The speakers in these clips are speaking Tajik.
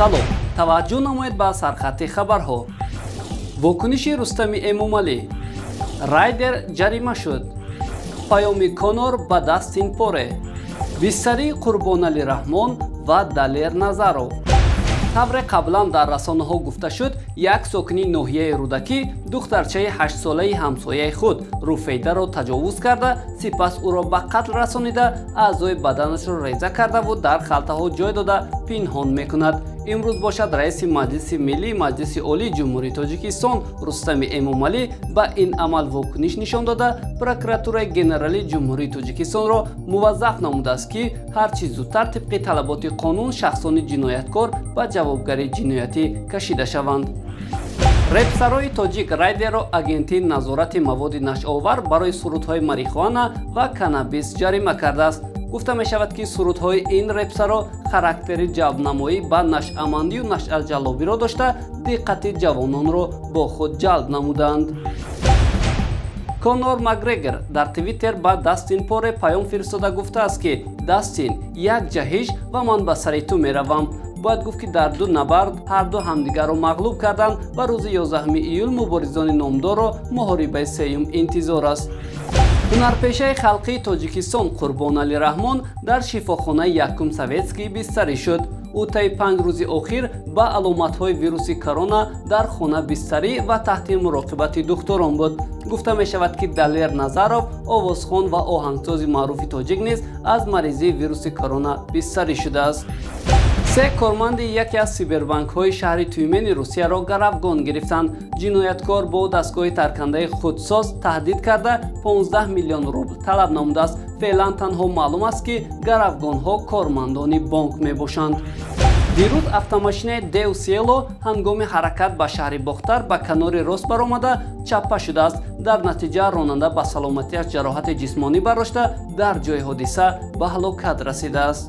салом, таваҷҷӯҳ намоед ба сархати хабарҳо. Вокуниши Рустами Эмомалӣ. Райдер ҷарима шуд. Паёми Конор ба Дастин Поре. Бистарии Қурбонали Раҳмон ва Далер Назаров. табре қаблан дар расонаҳо гуфта шуд, як сокини ноҳияи Рудакӣ духтарчаи 8-солаи ҳамсояи худ Руфейдаро таҷовуз карда, сипас ӯро ба қатл расонида, аъзои баданашро реза кардаву дар халтаҳо ҷой дода пинҳон мекунад. имрӯз бошад раиси Маҷлиси Миллии Маҷлиси Олии Ҷумҳурии Тоҷикистон Рустами Эмомалӣ ба ин амал вокуниш нишон дода, прокуратураи генералии Ҷумҳурии Тоҷикистонро муваззаф намудааст, ки ҳарчи зудтар тибқи талаботи қонун шахсони ҷинояткор ба ҷавобгарии ҷиноятӣ кашида шаванд. репсарои тоҷик Райдерро агентии назорати маводи нашъовар барои сурудҳои марихуана ва каннабис ҷарима кардааст. гуфта мешавад, ки сурудҳои ин репсаро характери ҷалбнамоӣ ба нашъамандию нашъаҷалобиро дошта, диққати ҷавононро бо худ ҷалб намуданд. Конор Макгрегор дар Твиттер ба Дастин Поре паём фиристода гуфтааст, ки Дастин, як ҷаҳиш ва ман ба сари ту меравам. бояд гуфт, ки дар ду набард ҳарду ҳамдигарро мағлуб карданд ва рӯзи 11 июл муборизони номдорро моҳорибаи сеюм интизор аст. ҳунарпешаи халқии Тоҷикистон Қурбонали Раҳмон дар шифохонаи Якум Советскӣ бистарӣ шуд. ӯ таи 5 рӯзи охир ба аломатҳои вируси корона дар хона бистарӣ ва таҳти муроқибати духторон буд. гуфта мешавад, ки Далер Назаров, овозхон ва оҳангсози маъруфи тоҷик низ аз маризии вируси корона бистарӣ шудааст. се корманди яке аз сибербанкҳои шаҳри Тюмени Русияро гаравгон гирифтанд. ҷинояткор бо дастгоҳи таркандаи худсоз таҳдид карда 15 миллион рубл талаб намудааст. феълан танҳо маълум аст, ки гаравгонҳо кормандони бонк мебошанд. дирӯз автомошинаи Деу Сиело ҳангоми ҳаракат ба шаҳри Бохтар ба канори рост баромада чаппа шудааст. дар натиҷа ронанда ба саломатиаш ҷароҳати ҷисмонӣ бардошта, дар ҷои ҳодиса ба ҳалокат расидааст.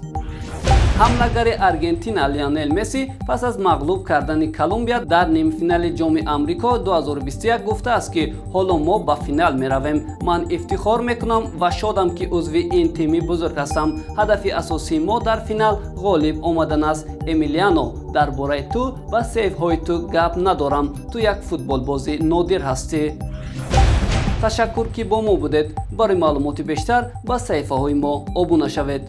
ҳамлагари Аргентина Лионел Месси пас аз мағлуб кардани Колумбия дар нимфинали ҷоми Амрико 2021 гуфтааст, ки ҳоло мо ба финал меравем. ман ифтихор мекунам ва шодам, ки узви ин тими бузург ҳастам. ҳадафи асосии мо дар финал ғолиб омадан аст. Эмилиано, дар бораи ту ва сейвҳои ту гап надорам. ту як футболбози нодир ҳастӣ. ташаккур, ки бо мо будед. барои маълумоти бештар ба саҳифаҳои мо обуна шавед.